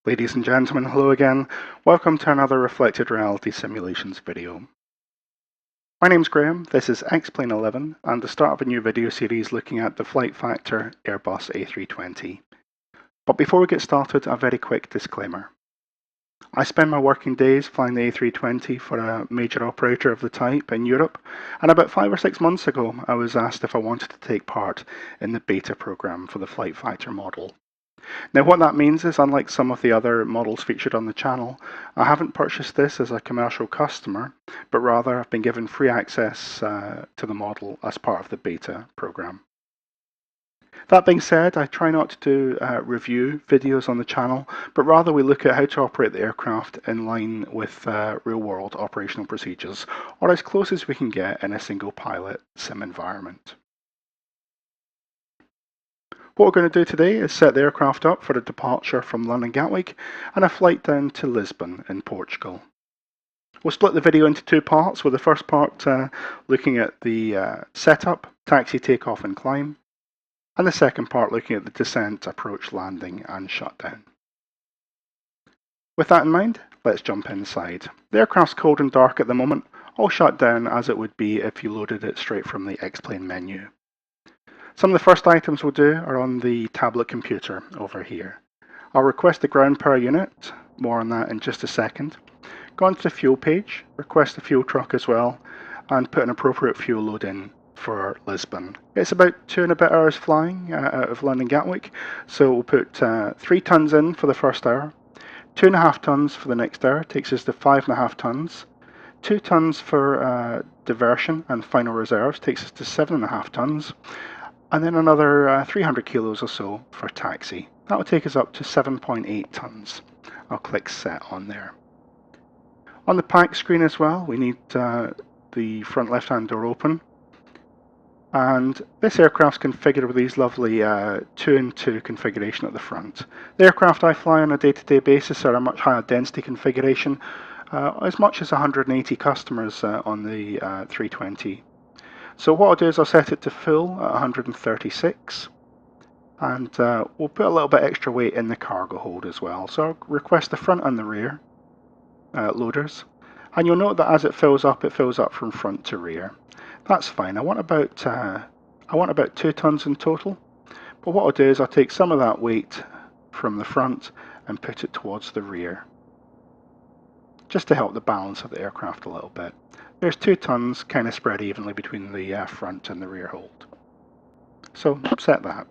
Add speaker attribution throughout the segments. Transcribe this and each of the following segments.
Speaker 1: Ladies and gentlemen, hello again. Welcome to another Reflected Reality Simulations video. My name's Graham, this is X-Plane 11 and the start of a new video series looking at the FlightFactor Airbus A320. But before we get started, a very quick disclaimer. I spend my working days flying the A320 for a major operator of the type in Europe, and about 5 or 6 months ago I was asked if I wanted to take part in the beta program for the FlightFactor model. Now what that means is, unlike some of the other models featured on the channel, I haven't purchased this as a commercial customer, but rather I've been given free access to the model as part of the beta program. That being said, I try not to do review videos on the channel, but rather we look at how to operate the aircraft in line with real-world operational procedures, or as close as we can get in a single pilot sim environment. What we're going to do today is set the aircraft up for a departure from London Gatwick and a flight down to Lisbon in Portugal. We'll split the video into two parts, with the first part looking at the setup, taxi, takeoff and climb, and the second part looking at the descent, approach, landing and shutdown. With that in mind, let's jump inside. The aircraft's cold and dark at the moment, all shut down as it would be if you loaded it straight from the X-Plane menu. Some of the first items we'll do are on the tablet computer over here. I'll request the ground power unit, more on that in just a second. Go onto the fuel page, request the fuel truck as well, and put an appropriate fuel load in for Lisbon. It's about 2 and a bit hours flying out of London Gatwick, so we'll put 3 tons in for the first hour, 2.5 tons for the next hour, takes us to 5.5 tons, 2 tons for diversion and final reserves, takes us to 7.5 tons, and then another 300 kilos or so for taxi. That will take us up to 7.8 tons. I'll click set on there. On the pack screen as well, we need the front left-hand door open. And this aircraft's configured with these lovely 2-in-2 configuration at the front. The aircraft I fly on a day-to-day basis are a much higher density configuration, as much as 180 customers on the 320. So what I'll do is I'll set it to full at 136, and we'll put a little bit extra weight in the cargo hold as well. So I'll request the front and the rear loaders, and you'll note that as it fills up from front to rear. That's fine. I want about 2 tons in total, but what I'll do is I'll take some of that weight from the front and put it towards the rear, just to help the balance of the aircraft a little bit. There's 2 tons kind of spread evenly between the front and the rear hold. So set that.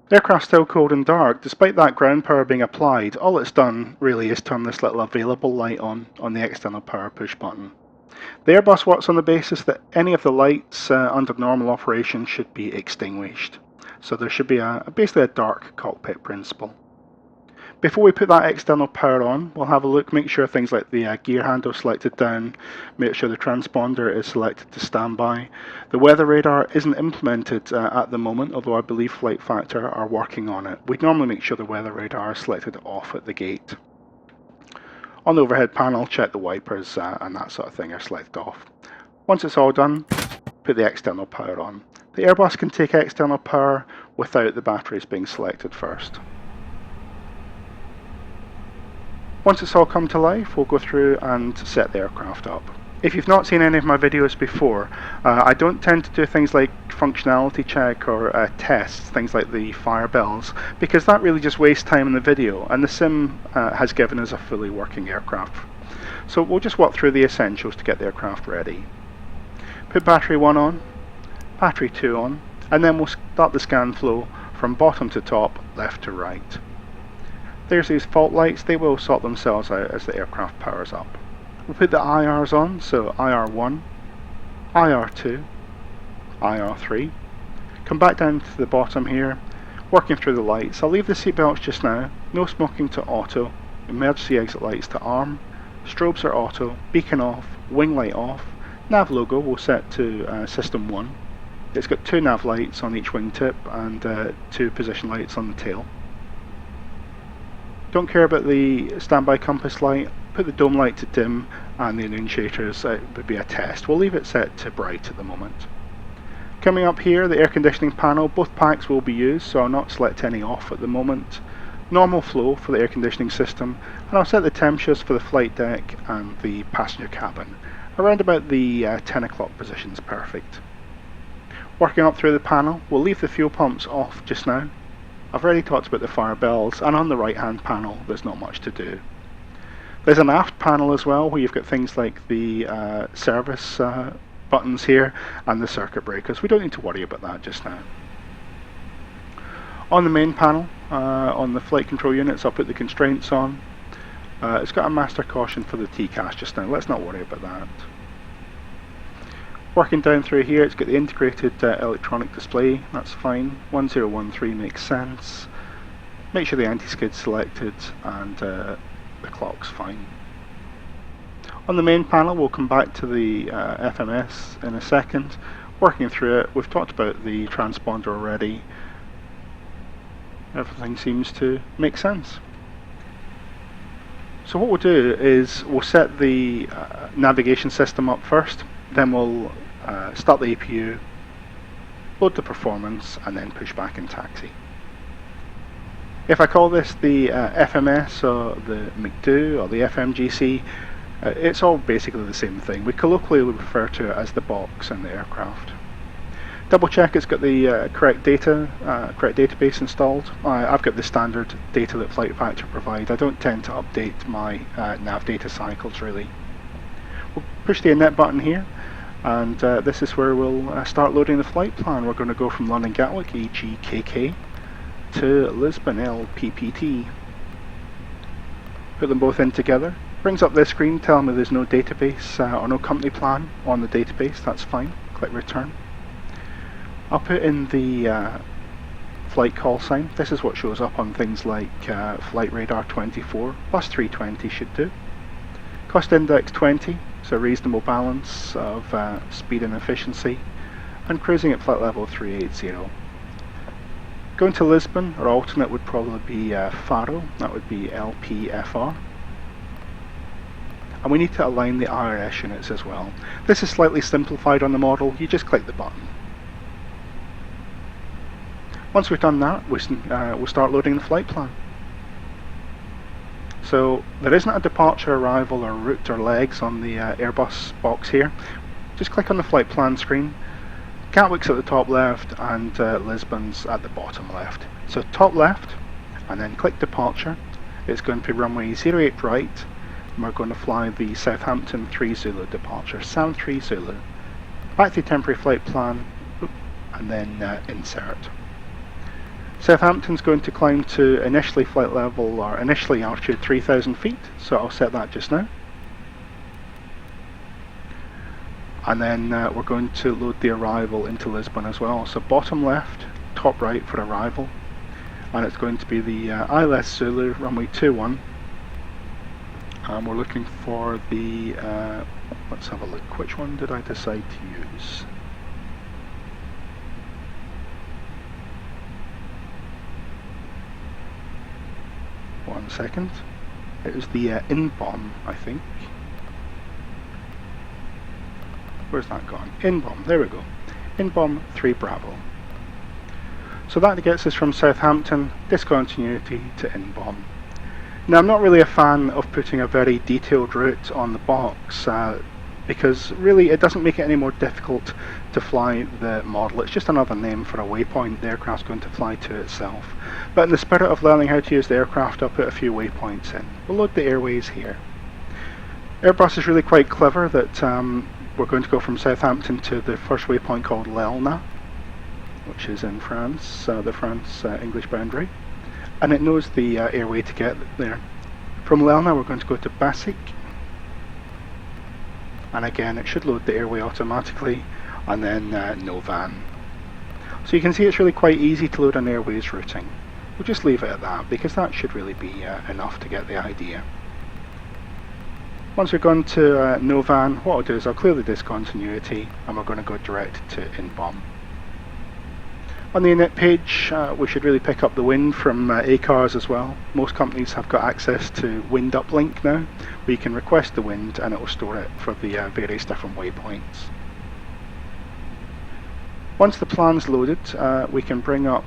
Speaker 1: The aircraft's still cold and dark. Despite that ground power being applied, all it's done really is turn this little available light on the external power push button. The Airbus works on the basis that any of the lights under normal operation should be extinguished. So there should be basically a dark cockpit principle. Before we put that external power on, we'll have a look, make sure things like the gear handle selected down, make sure the transponder is selected to standby. The weather radar isn't implemented at the moment, although I believe FlightFactor are working on it. We'd normally make sure the weather radar is selected off at the gate. On the overhead panel, check the wipers and that sort of thing are selected off. Once it's all done, put the external power on. The Airbus can take external power without the batteries being selected first. Once it's all come to life, we'll go through and set the aircraft up. If you've not seen any of my videos before, I don't tend to do things like functionality check or tests, things like the fire bells, because that really just wastes time in the video, and the sim has given us a fully working aircraft. So we'll just walk through the essentials to get the aircraft ready. Put battery 1 on, battery 2 on, and then we'll start the scan flow from bottom to top, left to right. There's these fault lights, they will sort themselves out as the aircraft powers up. We'll put the IRs on, so IR1, IR2, IR3. Come back down to the bottom here, working through the lights. I'll leave the seatbelts just now, no smoking to auto, emergency exit lights to arm, strobes are auto, beacon off, wing light off, nav logo we'll set to system 1. It's got 2 nav lights on each wingtip and 2 position lights on the tail. Don't care about the standby compass light, put the dome light to dim and the annunciators would be a test. We'll leave it set to bright at the moment. Coming up here, the air conditioning panel, both packs will be used, so I'll not select any off at the moment. Normal flow for the air conditioning system, and I'll set the temperatures for the flight deck and the passenger cabin. Around about the 10 o'clock position is perfect. Working up through the panel, we'll leave the fuel pumps off just now. I've already talked about the fire bells, and on the right hand panel there's not much to do. There's an aft panel as well, where you've got things like the service buttons here and the circuit breakers. We don't need to worry about that just now. On the main panel, on the flight control units, I'll put the constraints on. It's got a master caution for the TCAS just now, let's not worry about that. Working down through here, it's got the integrated electronic display, that's fine. 1013 makes sense. Make sure the anti-skid's selected and the clock's fine. On the main panel, we'll come back to the FMS in a second. Working through it, we've talked about the transponder already. Everything seems to make sense. So what we'll do is we'll set the navigation system up first, then we'll start the APU, load the performance, and then push back and taxi. If I call this the FMS or the McDo or the FMGC, it's all basically the same thing. We colloquially refer to it as the box in the aircraft. Double check it's got the correct database installed. I've got the standard data that FlightFactor provide. I don't tend to update my nav data cycles really. We'll push the init button here, and this is where we'll start loading the flight plan. We're going to go from London Gatwick EGKK to Lisbon LPPT. Put them both in together. Brings up this screen telling me there's no database or no company plan on the database. That's fine. Click return. I'll put in the flight call sign. This is what shows up on things like Flight Radar 24, plus 320 should do. Cost index 20, so a reasonable balance of speed and efficiency, and cruising at flight level 380. Going to Lisbon, our alternate would probably be Faro, that would be LPFR. And we need to align the IRS units as well. This is slightly simplified on the model, you just click the button. Once we've done that, we'll start loading the flight plan. So there isn't a departure, arrival or route or legs on the Airbus box here. Just click on the flight plan screen. Gatwick's at the top left and Lisbon's at the bottom left. So top left, and then click departure. It's going to be runway 08 right, and we're going to fly the Southampton 3 Zulu departure, Sound 3 Zulu. Back to temporary flight plan, and then insert. Southampton's going to climb to initially flight level, or initially altitude 3,000 feet, so I'll set that just now. And then we're going to load the arrival into Lisbon as well, so bottom left, top right for arrival, and it's going to be the ILS Zulu runway 21, and we're looking for the, let's have a look, which one did I decide to use? One second. It was the INBOM, I think. Where's that gone? INBOM, there we go. INBOM 3 Bravo. So that gets us from Southampton, discontinuity to INBOM. Now I'm not really a fan of putting a very detailed route on the box because really it doesn't make it any more difficult to fly the model. It's just another name for a waypoint the aircraft's going to fly to itself. But in the spirit of learning how to use the aircraft, I'll put a few waypoints in. We'll load the airways here. Airbus is really quite clever that we're going to go from Southampton to the first waypoint called Lelna, which is in France, the France-English boundary. And it knows the airway to get there. From Lelna we're going to go to Basic. And again, it should load the airway automatically, and then Novan. So you can see it's really quite easy to load an airways routing. We'll just leave it at that, because that should really be enough to get the idea. Once we've gone to Novan, what I'll do is I'll clear the discontinuity, and we're going to go direct to INBOM. On the init page, we should really pick up the wind from ACARS as well. Most companies have got access to wind uplink now, where you can request the wind and it will store it for the various different waypoints. Once the plan's loaded, we can bring up,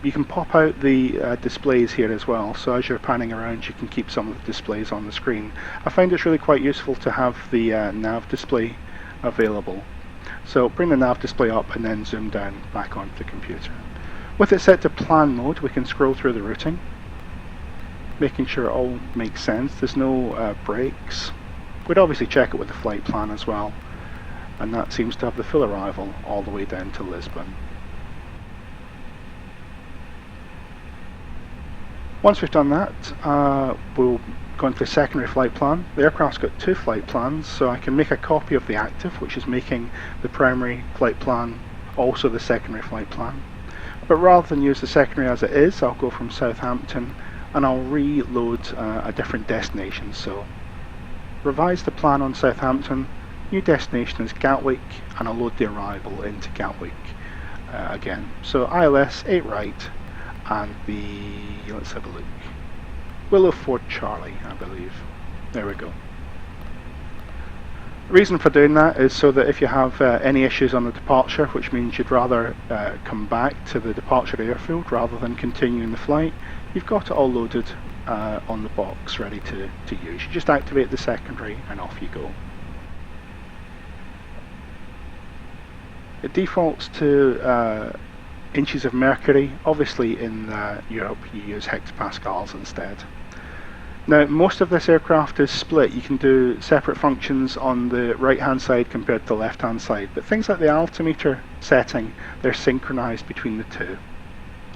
Speaker 1: you can pop out the displays here as well, so as you're panning around you can keep some of the displays on the screen. I find it's really quite useful to have the nav display available. So bring the nav display up and then zoom down back onto the computer. With it set to plan mode, we can scroll through the routing, making sure it all makes sense. There's no breaks. We'd obviously check it with the flight plan as well. And that seems to have the full arrival all the way down to Lisbon. Once we've done that, we'll go into the secondary flight plan. The aircraft's got two flight plans, so I can make a copy of the active, which is making the primary flight plan also the secondary flight plan. But rather than use the secondary as it is, I'll go from Southampton and I'll reload a different destination. So revise the plan on Southampton. New destination is Gatwick, and I'll load the arrival into Gatwick again. So ILS 8 right, and let's have a look, Willow Ford Charlie, I believe. There we go. The reason for doing that is so that if you have any issues on the departure, which means you'd rather come back to the departure airfield rather than continuing the flight, you've got it all loaded on the box ready to use. You just activate the secondary and off you go. It defaults to inches of mercury. Obviously in Europe you use hectopascals instead. Now most of this aircraft is split. You can do separate functions on the right hand side compared to the left hand side, but things like the altimeter setting, they're synchronised between the two,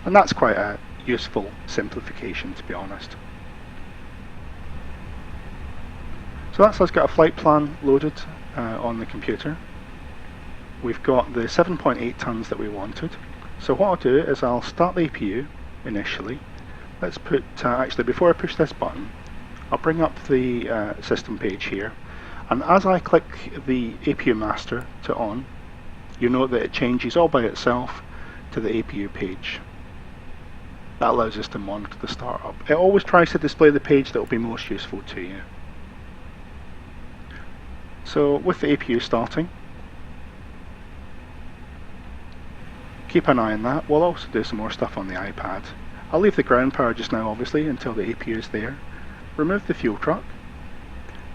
Speaker 1: and that's quite a useful simplification, to be honest. So that's us got a flight plan loaded on the computer. We've got the 7.8 tons that we wanted. So what I'll do is I'll start the APU initially. Let's put, actually before I push this button, I'll bring up the system page here. And as I click the APU master to on, you note that it changes all by itself to the APU page. That allows us to monitor the startup. It always tries to display the page that will be most useful to you. So with the APU starting, keep an eye on that. We'll also do some more stuff on the iPad. I'll leave the ground power just now, obviously, until the APU is there. Remove the fuel truck,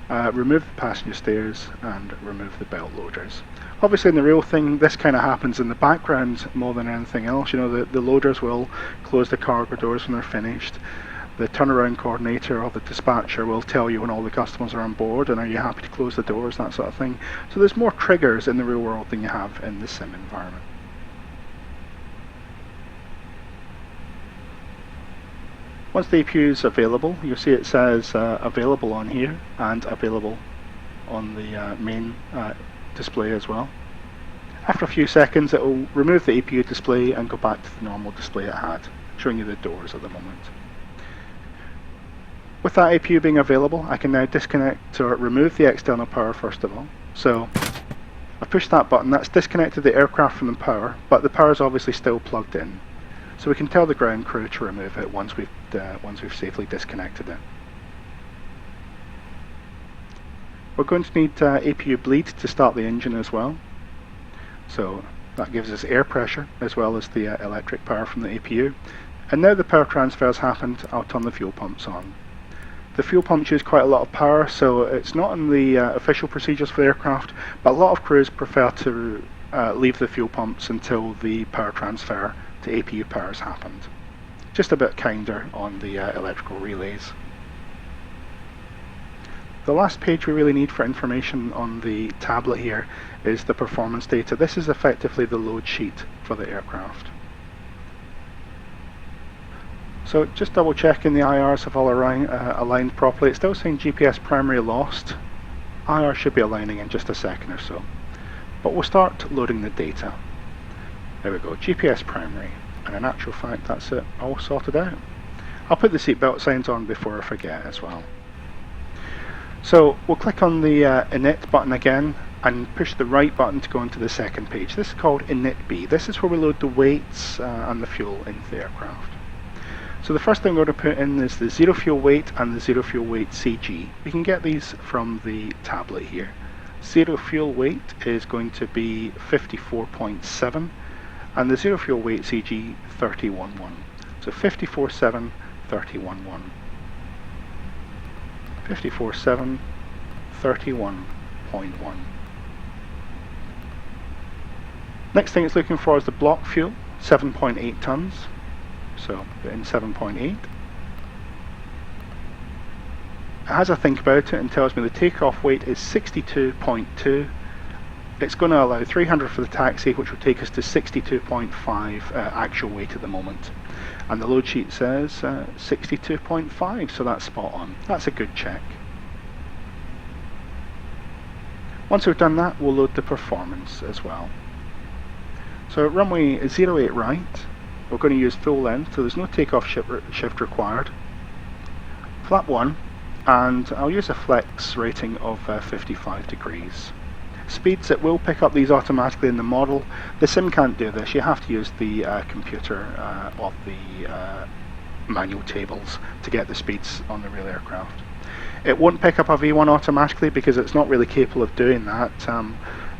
Speaker 1: remove the passenger stairs, and remove the belt loaders. Obviously in the real thing, this kind of happens in the background more than anything else. You know, the loaders will close the cargo doors when they're finished. The turnaround coordinator or the dispatcher will tell you when all the customers are on board and are you happy to close the doors, that sort of thing. So there's more triggers in the real world than you have in the sim environment. Once the APU is available, you'll see it says available on here and available on the main display as well. After a few seconds it will remove the APU display and go back to the normal display it had, showing you the doors at the moment. With that APU being available, I can now disconnect or remove the external power first of all. So I push that button, that's disconnected the aircraft from the power, but the power is obviously still plugged in. So we can tell the ground crew to remove it once we've safely disconnected it. We're going to need APU bleed to start the engine as well. So that gives us air pressure as well as the electric power from the APU. And now the power transfer has happened, I'll turn the fuel pumps on. The fuel pumps use quite a lot of power, so it's not in the official procedures for the aircraft, but a lot of crews prefer to leave the fuel pumps until the power transfer to APU power has happened. Just a bit kinder on the electrical relays. The last page we really need for information on the tablet here is the performance data. This is effectively the load sheet for the aircraft. So just double checking the IRs have all aligned properly. It's still saying GPS primary lost. IR should be aligning in just a second or so. But we'll start loading the data. There we go, GPS primary, and in actual fact that's it all sorted out. I'll put the seatbelt signs on before I forget as well. So we'll click on the init button again and push the right button to go into the second page. This is called init B. This is where we load the weights and the fuel into the aircraft. So the first thing we're going to put in is the zero fuel weight and the zero fuel weight CG. We can get these from the tablet here. Zero fuel weight is going to be 54.7. and the zero fuel weight is EG311. So 54.7, 31.1. 54.7, 31.1. Next thing it's looking for is the block fuel, 7.8 tons. So put in 7.8. It has a think about it and tells me the takeoff weight is 62.2. It's going to allow 300 for the taxi, which will take us to 62.5 actual weight at the moment. And the load sheet says 62.5, so that's spot on. That's a good check. Once we've done that, we'll load the performance as well. So runway 08 right, we're going to use full length, so there's no takeoff shift required. Flap 1, and I'll use a flex rating of 55 degrees. Speeds, it will pick up these automatically in the model. The sim can't do this, you have to use the computer of the manual tables to get the speeds on the real aircraft. It won't pick up a V1 automatically because it's not really capable of doing that.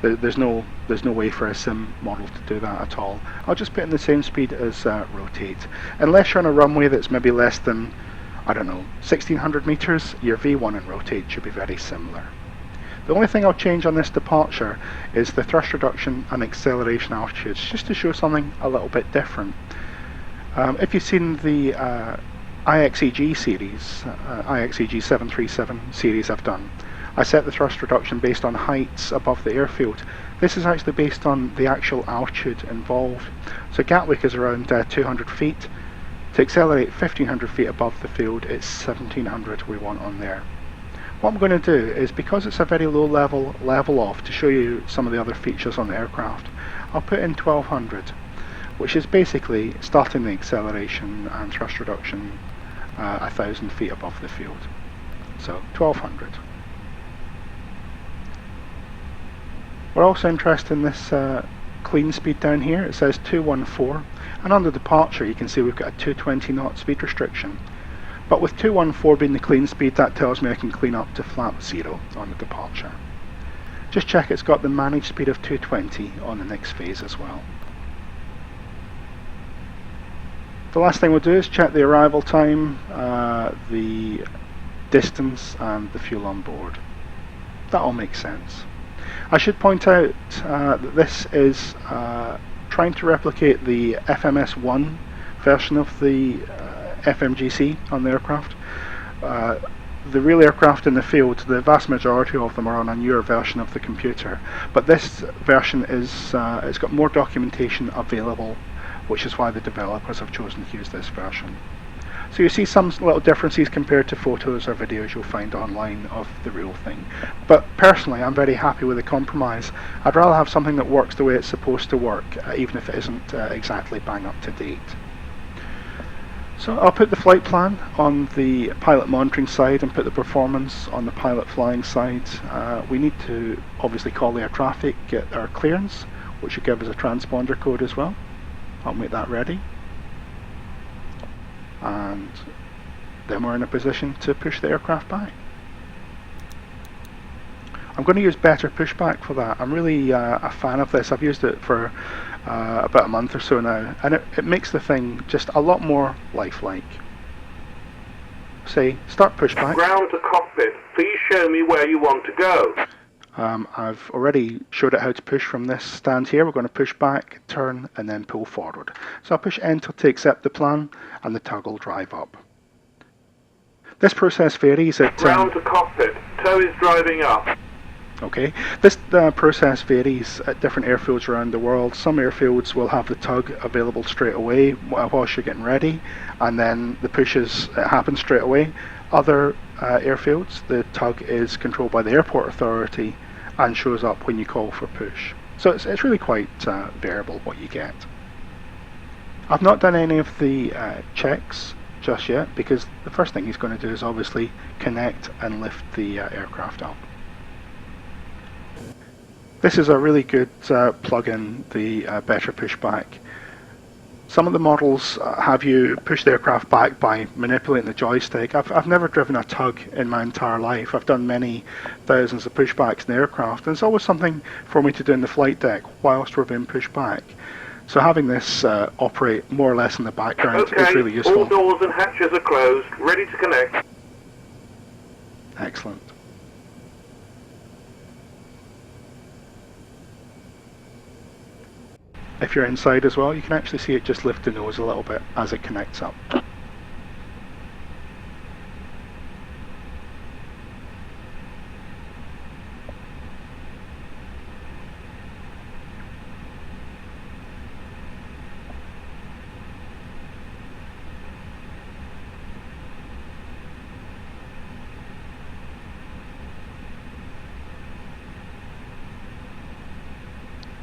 Speaker 1: There's no way for a sim model to do that at all. I'll just put in the same speed as rotate. Unless you're on a runway that's maybe less than, I don't know, 1600 meters, your V1 and rotate should be very similar. The only thing I'll change on this departure is the thrust reduction and acceleration altitudes, just to show something a little bit different. If you've seen the IXEG series, IXEG 737 series I've done, I set the thrust reduction based on heights above the airfield. This is actually based on the actual altitude involved. So Gatwick is around 200 feet. To accelerate 1500 feet above the field, it's 1700 we want on there. What I'm going to do is, because it's a very low level off, to show you some of the other features on the aircraft, I'll put in 1200, which is basically starting the acceleration and thrust reduction 1000 feet above the field. So 1200. We're also interested in this clean speed down here. It says 214, and under departure you can see we've got a 220 knot speed restriction. But with 214 being the clean speed, that tells me I can clean up to flap 0 on the departure. Just check it's got the managed speed of 220 on the next phase as well. The last thing we'll do is check the arrival time, the distance and the fuel on board. That all makes sense. I should point out that this is trying to replicate the FMS1 version of the FMGC on the aircraft. The real aircraft in the field, the vast majority of them are on a newer version of the computer, but this version is it's got more documentation available, which is why the developers have chosen to use this version. So you see some little differences compared to photos or videos you'll find online of the real thing. But personally, I'm very happy with the compromise. I'd rather have something that works the way it's supposed to work, even if it isn't exactly bang up to date. So I'll put the flight plan on the pilot monitoring side and put the performance on the pilot flying side. We need to obviously call the air traffic, get our clearance, which should give us a transponder code as well. I'll make that ready. And then we're in a position to push the aircraft by. I'm going to use BetterPushback for that. I'm really a fan of this. I've used it for about a month or so now, and it makes the thing just a lot more lifelike. Say, start pushback.
Speaker 2: Ground to cockpit. Please show me where you want to go.
Speaker 1: I've already showed it how to push from this stand here. We're going to push back, turn, and then pull forward. So I'll push enter to accept the plan, and the tug will drive up. This process varies at...
Speaker 2: Ground to cockpit. Tow is driving up.
Speaker 1: Okay, this process varies at different airfields around the world. Some airfields will have the tug available straight away whilst you're getting ready, and then the pushes happen straight away. Other airfields, the tug is controlled by the airport authority and shows up when you call for push. So it's really quite variable what you get. I've not done any of the checks just yet, because the first thing he's going to do is obviously connect and lift the aircraft up. This is a really good plug-in, the BetterPushback. Some of the models have you push the aircraft back by manipulating the joystick. I've never driven a tug in my entire life. I've done many thousands of pushbacks in the aircraft, and it's always something for me to do in the flight deck whilst we're being pushed back. So having this operate more or less in the background is
Speaker 2: Okay,
Speaker 1: really useful.
Speaker 2: all doors and hatches are closed, ready to connect.
Speaker 1: Excellent. If you're inside as well, you can actually see it just lift the nose a little bit as it connects up.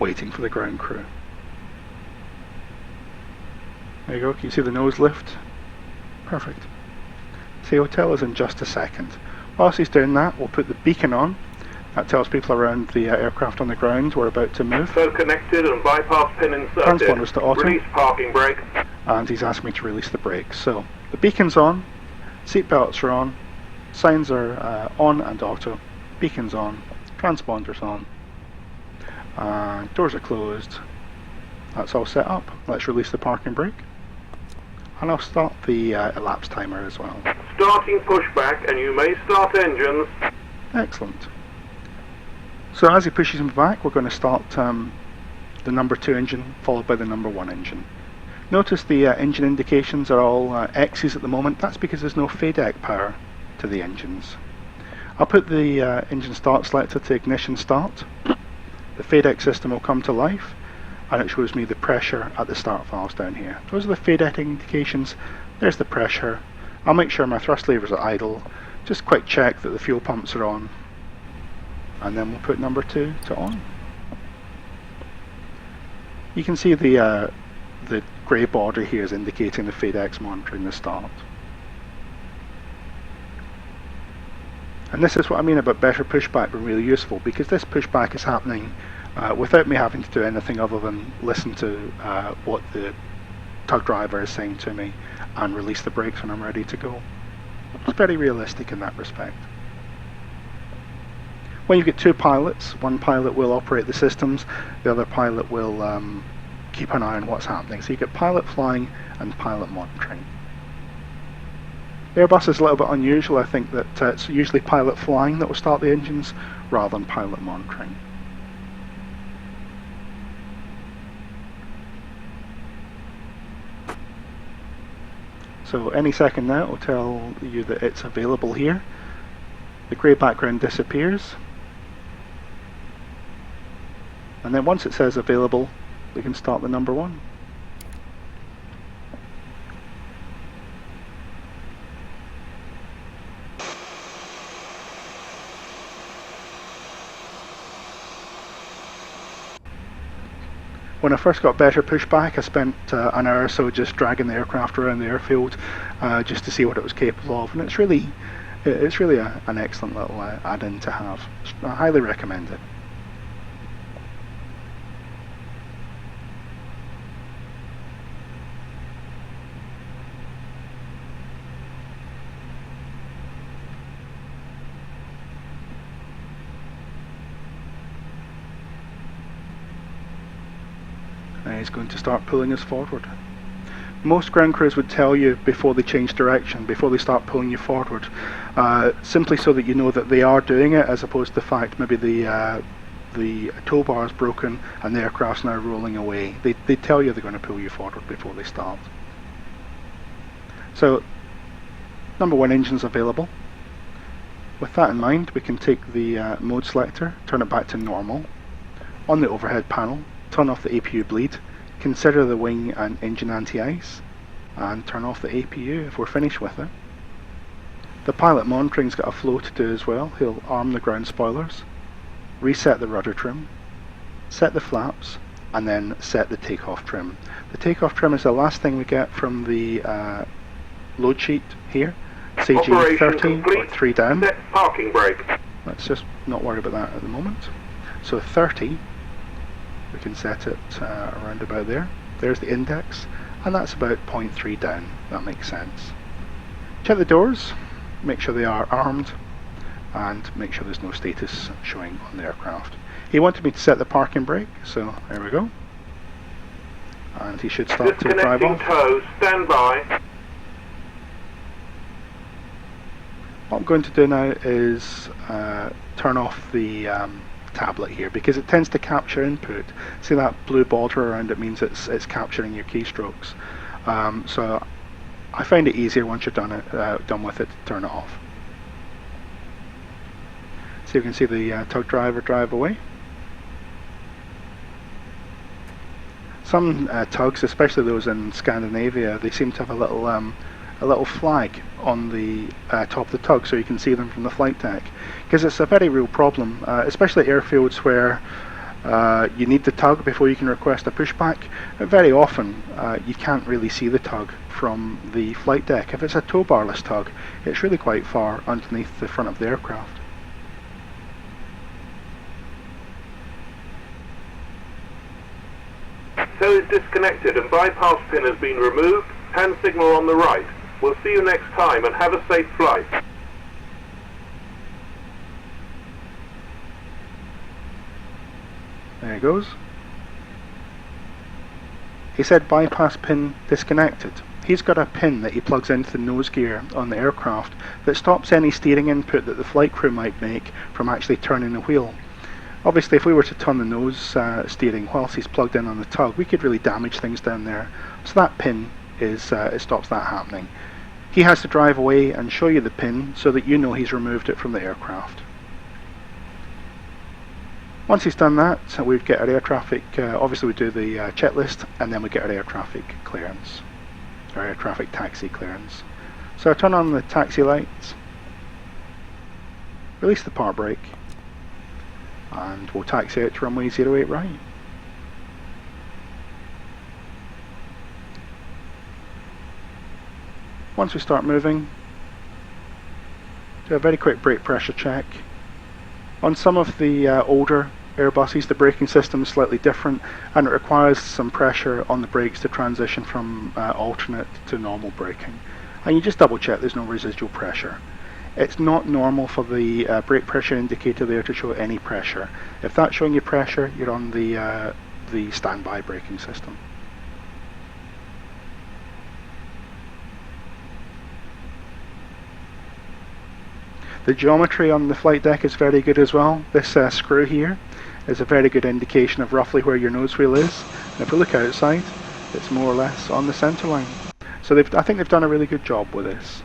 Speaker 1: Waiting for the ground crew. There you go, can you see the nose lift? Perfect. See, hotel is in just a second. Whilst he's doing that, we'll put the beacon on. That tells people around the aircraft on the ground we're about to move.
Speaker 2: So connected and bypass pin inserted.
Speaker 1: Transponders to auto.
Speaker 2: Release parking brake.
Speaker 1: And he's asked me to release the brakes. So the beacon's on, seatbelts are on, signs are on and auto, beacon's on, transponders on, doors are closed. That's all set up. Let's release the parking brake. And I'll start the elapsed timer as well.
Speaker 2: Starting pushback, and you may start engines.
Speaker 1: Excellent. So as he pushes him back, we're going to start the number 2 engine followed by the number 1 engine. Notice the engine indications are all X's at the moment. That's because there's no FADEC power to the engines. I'll put the engine start selector to ignition start. The FADEC system will come to life, and it shows me the pressure at the start valves down here. Those are the FADEC indications. There's the pressure. I'll make sure my thrust levers are idle. Just quick check that the fuel pumps are on, and then we'll put number 2 to on. You can see the grey border here is indicating the FADEC's monitoring the start. And this is what I mean about better pushback being really useful, because this pushback is happening without me having to do anything other than listen to what the tug driver is saying to me and release the brakes when I'm ready to go. It's very realistic in that respect. When you get 2 pilots, one pilot will operate the systems, the other pilot will keep an eye on what's happening. So you get pilot flying and pilot monitoring. Airbus is a little bit unusual. I think that it's usually pilot flying that will start the engines rather than pilot monitoring. So any second now it will tell you that it's available here. The grey background disappears. And then once it says available, we can start the number 1. When I first got better pushback, I spent an hour or so just dragging the aircraft around the airfield just to see what it was capable of, and it's really an excellent little add-in to have. I highly recommend it. He's going to start pulling us forward. Most ground crews would tell you before they change direction, before they start pulling you forward, simply so that you know that they are doing it, as opposed to the fact maybe the tow bar is broken and the aircraft's now rolling away. They tell you they're going to pull you forward before they start. So number 1 engine's available. With that in mind, we can take the mode selector, turn it back to normal. On the overhead panel, turn off the APU bleed, consider the wing and engine anti-ice, and turn off the APU if we're finished with it. The pilot monitoring's got a flow to do as well. He'll arm the ground spoilers, reset the rudder trim, set the flaps, and then set the takeoff trim. The takeoff trim is the last thing we get from the load sheet here. CG 30 or 3 down.
Speaker 2: Set parking brake.
Speaker 1: Let's just not worry about that at the moment. So 30, we can set it around about there. There's the index, and that's about 0.3 down. That makes sense. Check the doors, make sure they are armed, and make sure there's no status showing on the aircraft. He wanted me to set the parking brake, so there we go. And he should start to drive
Speaker 2: Disconnecting
Speaker 1: off.
Speaker 2: tow, stand by.
Speaker 1: What I'm going to do now is turn off the tablet here, because it tends to capture input. See that blue border around it means it's capturing your keystrokes. So I find it easier once you're done with it to turn it off. So you can see the tug driver drive away. Some tugs, especially those in Scandinavia, they seem to have a little flag on the top of the tug, so you can see them from the flight deck, because it's a very real problem, especially at airfields where you need the tug before you can request a pushback. Very often you can't really see the tug from the flight deck. If it's a tow barless tug, it's really quite far underneath the front of the aircraft.
Speaker 2: Tow is disconnected and bypass pin has been removed. Hand signal on the right. We'll see you next time and have a safe flight.
Speaker 1: There it goes. He said bypass pin disconnected. He's got a pin that he plugs into the nose gear on the aircraft that stops any steering input that the flight crew might make from actually turning the wheel. Obviously, if we were to turn the nose steering whilst he's plugged in on the tug, we could really damage things down there. So that pin is it stops that happening. He has to drive away and show you the pin so that you know he's removed it from the aircraft. Once he's done that, we get our air traffic, obviously we do the checklist, and then we get our air traffic clearance, our air traffic taxi clearance. So I turn on the taxi lights, release the part brake, and we'll taxi out to runway 08 right. Once we start moving, do a very quick brake pressure check. On some of the older Airbuses, the braking system is slightly different, and it requires some pressure on the brakes to transition from alternate to normal braking. And you just double check there's no residual pressure. It's not normal for the brake pressure indicator there to show any pressure. If that's showing you pressure, you're on the standby braking system. The geometry on the flight deck is very good as well. This screw here is a very good indication of roughly where your nose wheel is. And if we look outside, it's more or less on the centre line. So I think they've done a really good job with this.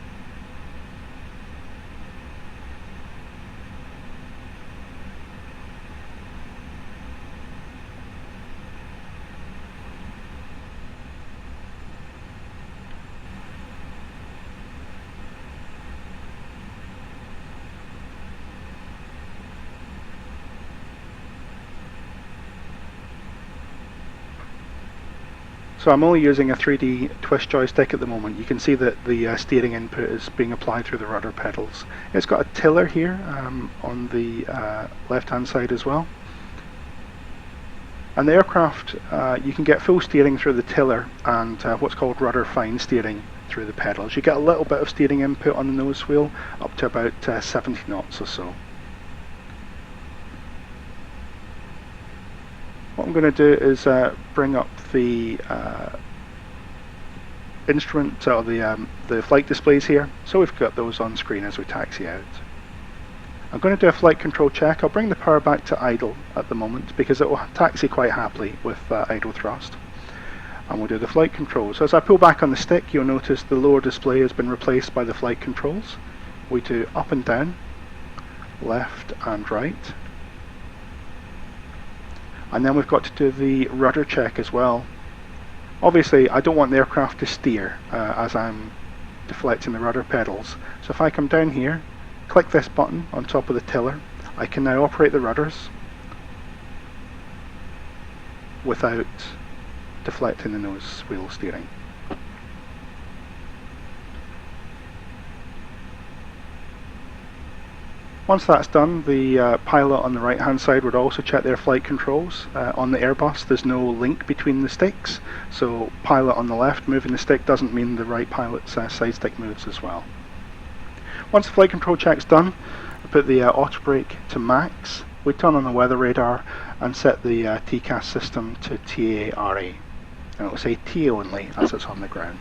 Speaker 1: So I'm only using a 3D twist joystick at the moment. You can see that the steering input is being applied through the rudder pedals. It's got a tiller here on the left hand side as well. And the aircraft, you can get full steering through the tiller and what's called rudder fine steering through the pedals. You get a little bit of steering input on the nose wheel up to about 70 knots or so. What I'm going to do is bring up the instrument or the flight displays here, so we've got those on screen as we taxi out. I'm going to do a flight control check. I'll bring the power back to idle at the moment because it will taxi quite happily with idle thrust. And we'll do the flight controls. So as I pull back on the stick, you'll notice the lower display has been replaced by the flight controls. We do up and down, left and right. And then we've got to do the rudder check as well. Obviously I don't want the aircraft to steer as I'm deflecting the rudder pedals. So if I come down here, click this button on top of the tiller, I can now operate the rudders without deflecting the nose wheel steering. Once that's done, the pilot on the right hand side would also check their flight controls. On the Airbus there's no link between the sticks, so pilot on the left moving the stick doesn't mean the right pilot's side stick moves as well. Once the flight control check's done, I put the auto brake to max, we turn on the weather radar and set the TCAS system to TARA. and it will say T only as it's on the ground.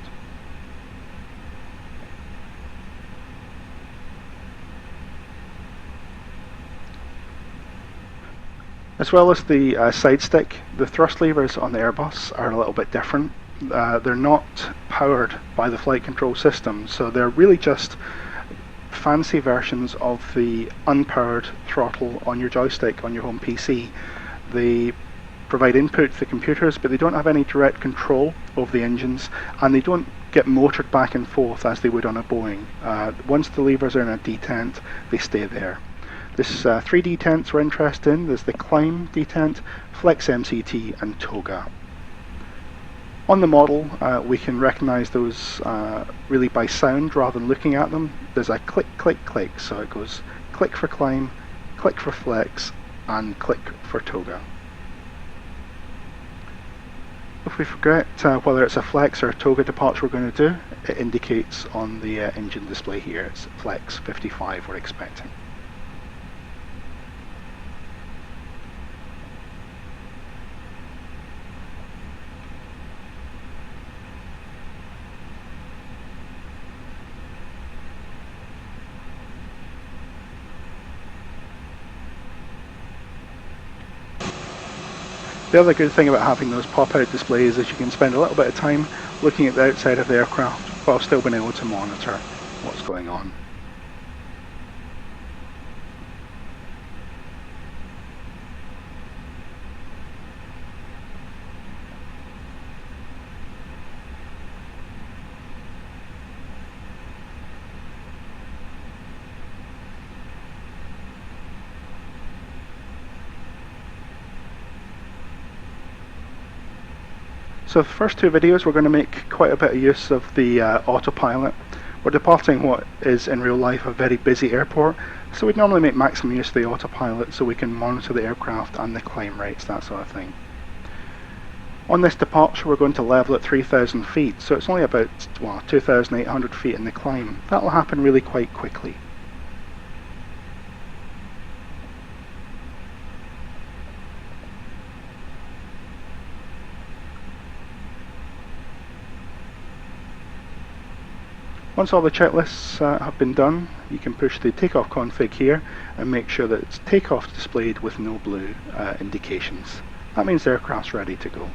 Speaker 1: As well as the side stick, the thrust levers on the Airbus are a little bit different. They're not powered by the flight control system, so they're really just fancy versions of the unpowered throttle on your joystick on your home PC. They provide input to the computers, but they don't have any direct control over the engines, and they don't get motored back and forth as they would on a Boeing. Once the levers are in a detent, they stay there. There's 3 detents we're interested in. There's the Climb detent, Flex MCT, and Toga. On the model, we can recognize those really by sound rather than looking at them. There's a click, click, click, so it goes click for Climb, click for Flex, and click for Toga. If we forget whether it's a Flex or a Toga departure we're going to do, it indicates on the engine display here. It's Flex 55 we're expecting. The other good thing about having those pop-out displays is you can spend a little bit of time looking at the outside of the aircraft while still being able to monitor what's going on. So the first 2 videos we're going to make quite a bit of use of the autopilot. We're departing what is in real life a very busy airport, so we'd normally make maximum use of the autopilot so we can monitor the aircraft and the climb rates, that sort of thing. On this departure we're going to level at 3,000 feet, so it's only about 2,800 feet in the climb. That will happen really quite quickly. Once all the checklists have been done, you can push the takeoff config here and make sure that it's takeoff displayed with no blue indications. That means the aircraft's ready to go.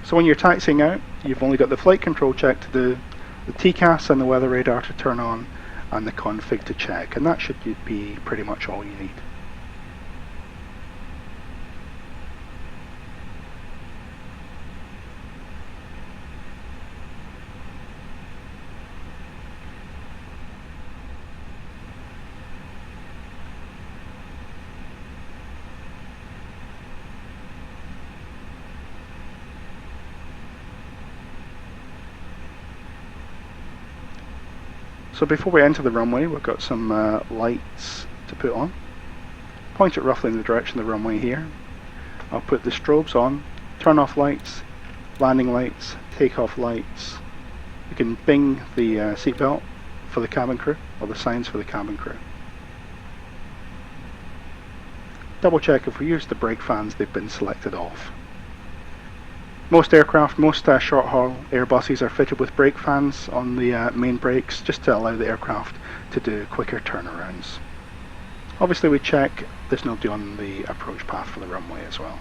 Speaker 1: So when you're taxiing out, you've only got the flight control check to do, the TCAS and the weather radar to turn on, and the config to check, and that should be pretty much all you need. So before we enter the runway, we've got some lights to put on. Point it roughly in the direction of the runway here. I'll put the strobes on, turn off lights, landing lights, takeoff lights. You can bing the seatbelt for the cabin crew, or the signs for the cabin crew. Double check if we use the brake fans, they've been selected off. Most aircraft, most short-haul Airbuses are fitted with brake fans on the main brakes just to allow the aircraft to do quicker turnarounds. Obviously we check there's nobody on the approach path for the runway as well.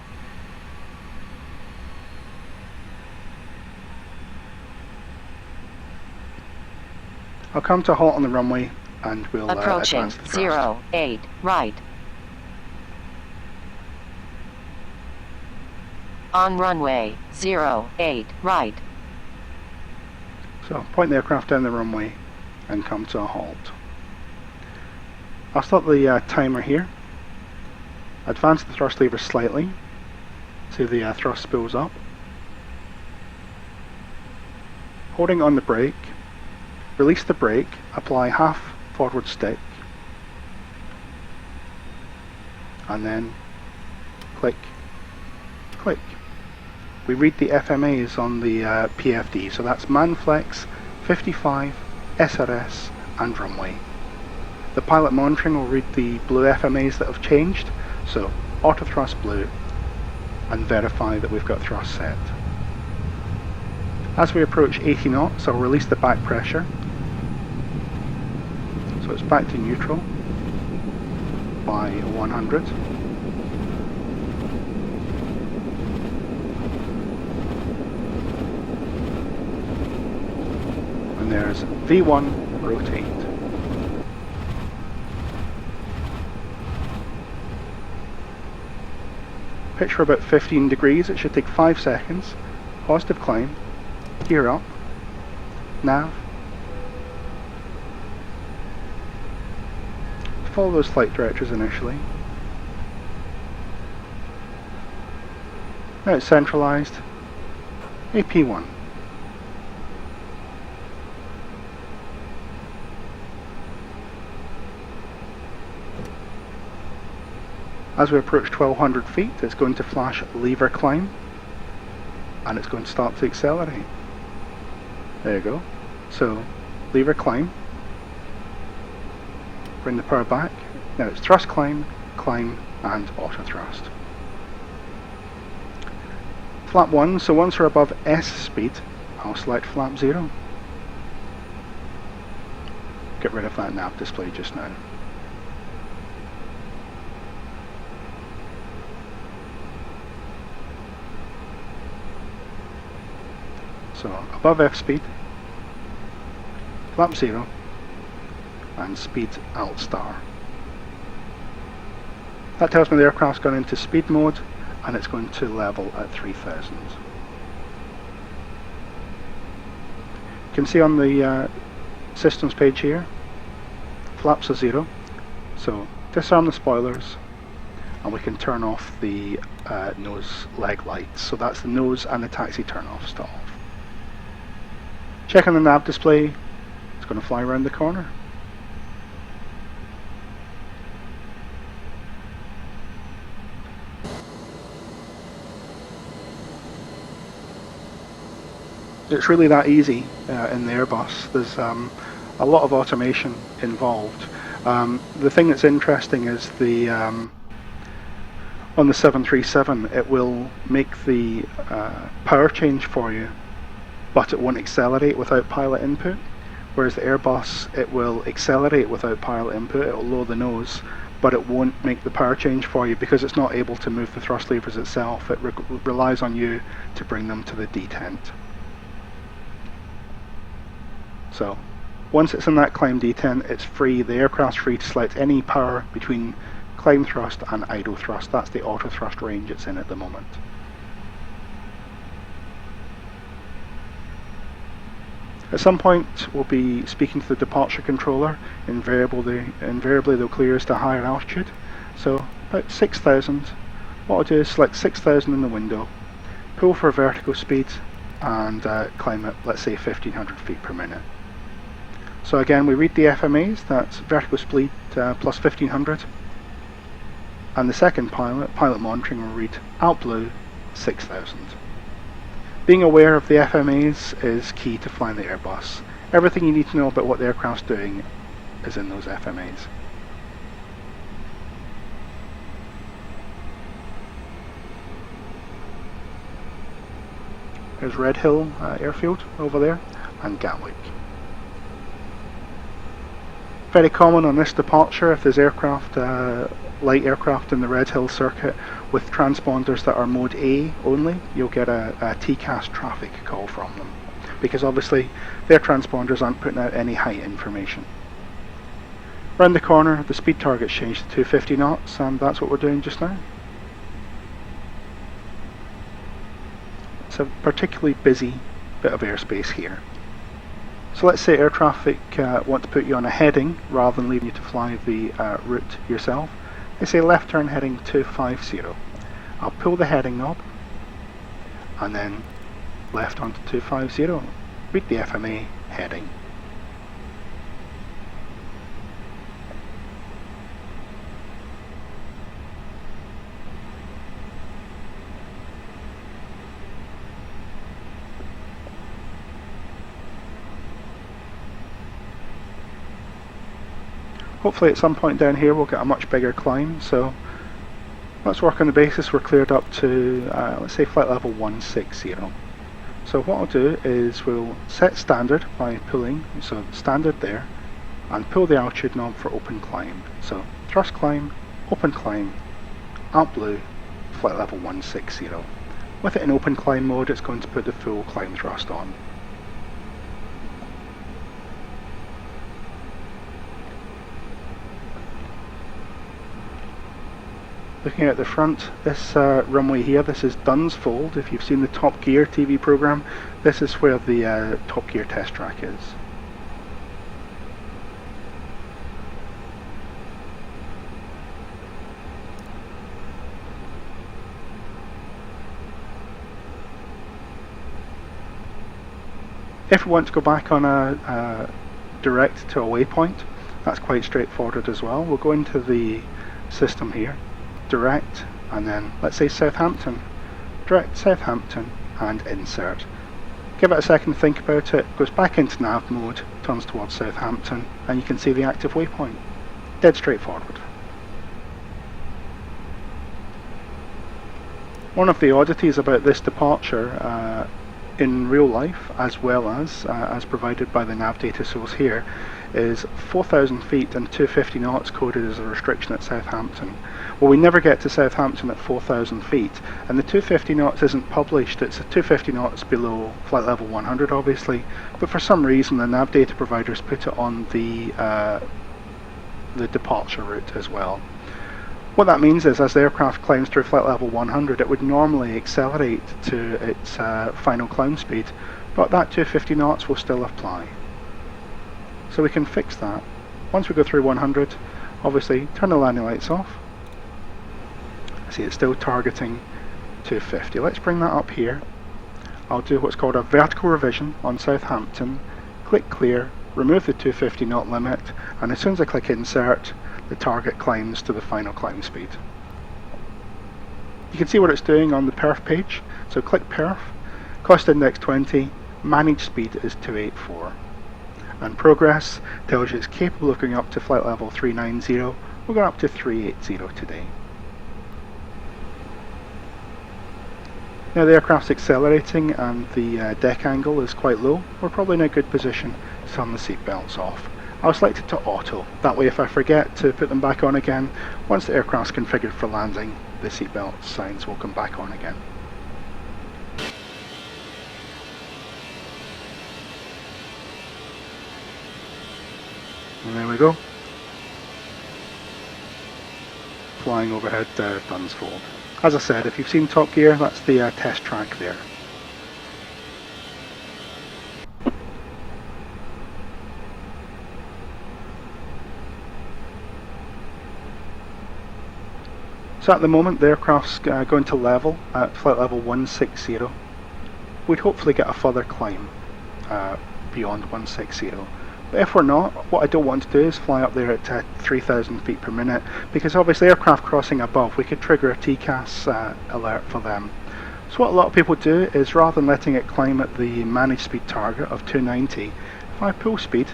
Speaker 1: I'll come to a halt on the runway and we'll
Speaker 3: approaching
Speaker 1: advance the thrust.
Speaker 3: 08 right. On runway 08 right.
Speaker 1: So point the aircraft down the runway and come to a halt. I'll start the timer here. Advance the thrust lever slightly so the thrust spools up. Holding on the brake, release the brake, apply half forward stick, and then click, click. We read the FMAs on the PFD, so that's MANFLEX, 55, SRS, and runway. The pilot monitoring will read the blue FMAs that have changed, so auto thrust blue, and verify that we've got thrust set. As we approach 80 knots, I'll release the back pressure. So it's back to neutral by 100. And there's V1 rotate. Pitch for about 15 degrees, it should take 5 seconds. Positive climb, gear up, nav. Follow those flight directors initially. Now it's centralized. AP1. As we approach 1200 feet, it's going to flash lever climb, and it's going to start to accelerate. There you go. So, lever climb. Bring the power back. Now it's thrust climb, climb, and auto thrust. Flap 1, so once we're above S speed, I'll select flap 0. Get rid of that nav display just now. So above F speed, flap 0, and speed alt star. That tells me the aircraft's gone into speed mode and it's going to level at 3000. You can see on the systems page here, flaps are 0, so disarm the spoilers and we can turn off the nose leg lights. So that's the nose and the taxi turn offs to off. Check on the nav display, it's going to fly around the corner. It's really that easy in the Airbus. There's a lot of automation involved. The thing that's interesting is the on the 737 it will make the power change for you, but it won't accelerate without pilot input, whereas the Airbus, it will accelerate without pilot input. It will lower the nose, but it won't make the power change for you because it's not able to move the thrust levers itself. It relies on you to bring them to the detent. So once it's in that climb detent, it's free. The aircraft's free to select any power between climb thrust and idle thrust. That's the auto thrust range it's in at the moment. At some point we'll be speaking to the departure controller. Invariably they'll clear us to higher altitude. So about 6,000. What I'll do is select 6,000 in the window, pull for vertical speed and climb at, let's say, 1500 feet per minute. So again we read the FMAs, that's vertical speed plus 1500. And the second pilot monitoring, will read alt blue 6,000. Being aware of the FMAs is key to flying the Airbus. Everything you need to know about what the aircraft's doing is in those FMAs. There's Red Hill Airfield over there, and Gatwick. Very common on this departure, if there's aircraft, light aircraft in the Red Hill circuit with transponders that are mode A only, you'll get a TCAS traffic call from them, because obviously their transponders aren't putting out any height information. Round the corner, the speed target's changed to 250 knots, and that's what we're doing just now. It's a particularly busy bit of airspace here. So let's say air traffic want to put you on a heading rather than leaving you to fly the route yourself. They say left turn heading 250. I'll pull the heading knob and then left onto 250. Read the FMA heading. Hopefully at some point down here we'll get a much bigger climb, so Let's work on the basis we're cleared up to, let's say flight level 160. So what I'll do is we'll set standard by pulling, so standard there, and pull the altitude knob for open climb. So thrust climb, open climb, alt blue, flight level 160. With it in open climb mode, it's going to put the full climb thrust on. Looking at the front, this runway here, this is Dunsfold. If you've seen the Top Gear TV program, this is where the Top Gear test track is. If we want to go back on a direct to a waypoint, that's quite straightforward as well. We'll go into the system here, direct, and then let's say Southampton, direct Southampton, and insert. Give it a second to think about it, goes back into nav mode, turns towards Southampton, and you can see the active waypoint. Dead straightforward. One of the oddities about this departure in real life, as well as provided by the nav data source here, is 4,000 feet and 250 knots coded as a restriction at Southampton. Well, we never get to Southampton at 4,000 feet, and the 250 knots isn't published. It's 250 knots below flight level 100, obviously, but for some reason the nav data providers put it on the departure route as well. What that means is, as the aircraft climbs through flight level 100, it would normally accelerate to its final climb speed, but that 250 knots will still apply. So we can fix that. Once we go through 100, obviously turn the landing lights off. See, it's still targeting 250. Let's bring that up here. I'll do what's called a vertical revision on Southampton, click clear, remove the 250 knot limit, and as soon as I click insert, the target climbs to the final climb speed. You can see what it's doing on the perf page. So click perf, cost index 20, managed speed is 284. And progress tells you it's capable of going up to flight level 390. We're going up to 380 today. Now the aircraft's accelerating and the deck angle is quite low. We're probably in a good position to turn the seatbelts off. I'll select it to auto. That way if I forget to put them back on again, once the aircraft's configured for landing, the seatbelt signs will come back on again. And there we go. Flying overhead Dunsfold. As I said, if you've seen Top Gear, that's the test track there. So at the moment the aircraft's going to level at flight level 160. We'd hopefully get a further climb beyond 160. But if we're not, what I don't want to do is fly up there at 3,000 feet per minute, because obviously aircraft crossing above, we could trigger a TCAS alert for them. So what a lot of people do is, rather than letting it climb at the managed speed target of 290, if I pull speed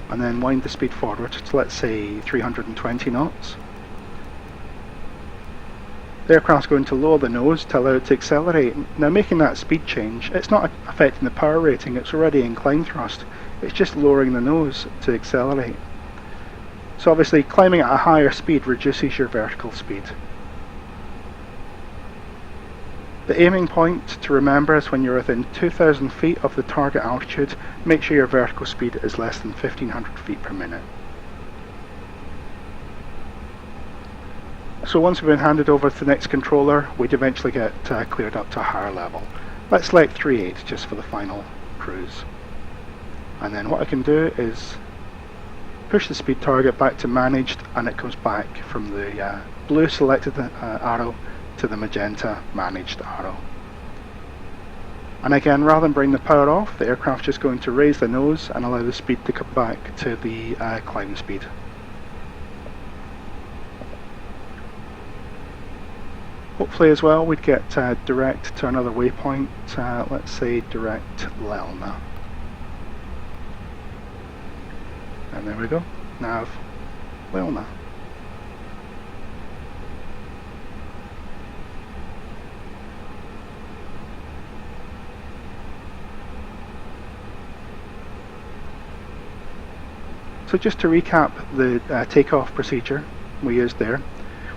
Speaker 1: and then wind the speed forward to, let's say, 320 knots, the aircraft's going to lower the nose to allow it to accelerate. Now making that speed change, it's not affecting the power rating, it's already in climb thrust. It's just lowering the nose to accelerate. So obviously climbing at a higher speed reduces your vertical speed. The aiming point to remember is when you're within 2,000 feet of the target altitude, make sure your vertical speed is less than 1,500 feet per minute. So once we've been handed over to the next controller, we'd eventually get cleared up to a higher level. Let's select 38 just for the final cruise. And then what I can do is push the speed target back to managed, and it comes back from the blue selected arrow to the magenta managed arrow. And again, rather than bring the power off, the aircraft's just going to raise the nose and allow the speed to come back to the climb speed. Hopefully as well we'd get direct to another waypoint, let's say direct Lelna. And there we go, nav Lelna. So just to recap the takeoff procedure we used there,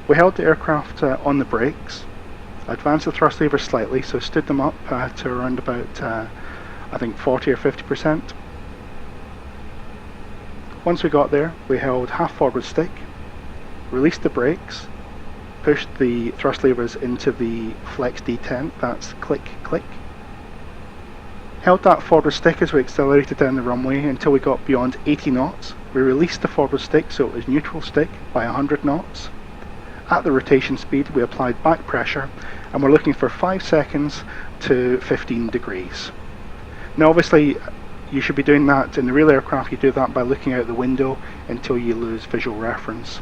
Speaker 1: we held the aircraft on the brakes, advanced the thrust levers slightly, so stood them up to around about I think 40 or 50%. Once we got there, we held half forward stick, released the brakes, pushed the thrust levers into the flex detent, that's click, click. Held that forward stick as we accelerated down the runway until we got beyond 80 knots. We released the forward stick so it was neutral stick by 100 knots. At the rotation speed we applied back pressure and we're looking for 5 seconds to 15 degrees. Now obviously you should be doing that in the real aircraft. You do that by looking out the window until you lose visual reference.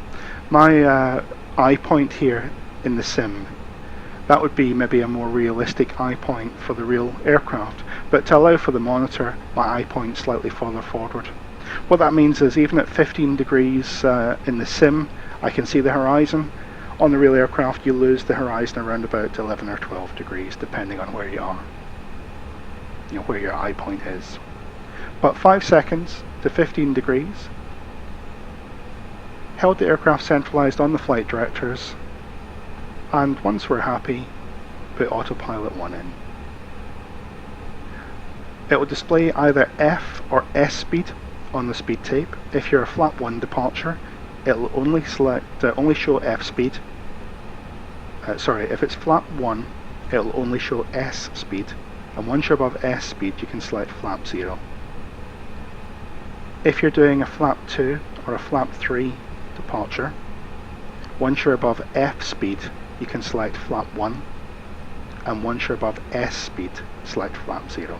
Speaker 1: My eye point here in the sim, that would be maybe a more realistic eye point for the real aircraft, but to allow for the monitor, my eye point slightly further forward. What that means is even at 15 degrees in the sim, I can see the horizon. On the real aircraft you lose the horizon around about 11 or 12 degrees depending on where you are, where your eye point is. But 5 seconds to 15 degrees, held the aircraft centralised on the flight directors, and once we're happy, put autopilot 1 in. It will display either F or S speed on the speed tape. If you're a flap 1 departure, it'll only show F speed. If it's flap 1, it'll only show S speed, and once you're above S speed you can select flap 0. If you're doing a flap 2 or a flap 3 departure, once you're above F speed you can select flap 1, and once you're above S speed select flap 0.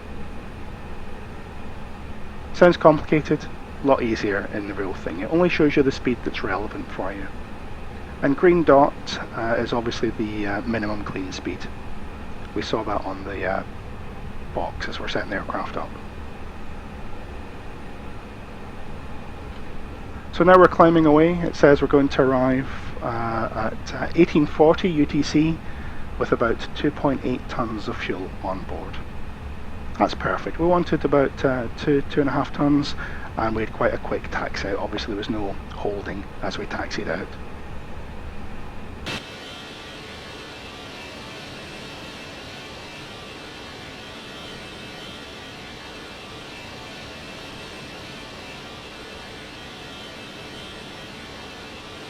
Speaker 1: Sounds complicated, a lot easier in the real thing. It only shows you the speed that's relevant for you. And green dot is obviously the minimum clean speed. We saw that on the box as we're setting the aircraft up. So now we're climbing away. It says we're going to arrive at 1840 UTC with about 2.8 tons of fuel on board. That's perfect. We wanted about 2.5 tons, and we had quite a quick taxi out. Obviously there was no holding as we taxied out.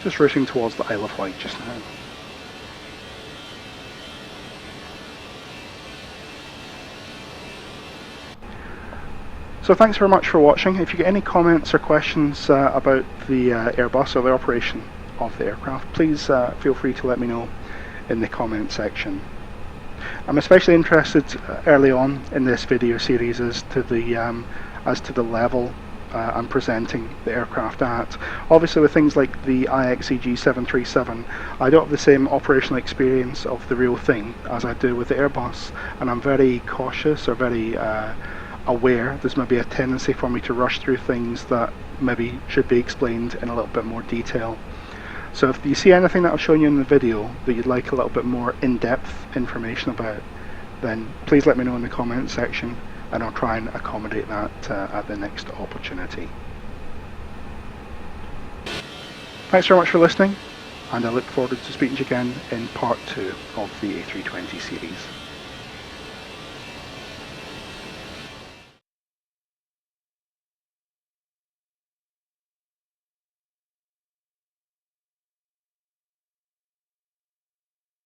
Speaker 1: Just rushing towards the Isle of Wight just now. So thanks very much for watching. If you get any comments or questions about the Airbus or the operation of the aircraft, please feel free to let me know in the comment section. I'm especially interested early on in this video series as to the level I'm presenting the aircraft at. Obviously with things like the IXEG 737, I don't have the same operational experience of the real thing as I do with the Airbus, and I'm very cautious or very aware there's maybe a tendency for me to rush through things that maybe should be explained in a little bit more detail. So if you see anything that I've shown you in the video that you'd like a little bit more in-depth information about, then please let me know in the comment section, and I'll try and accommodate that at the next opportunity. Thanks very much for listening, and I look forward to speaking to you again in part 2 of the A320 series.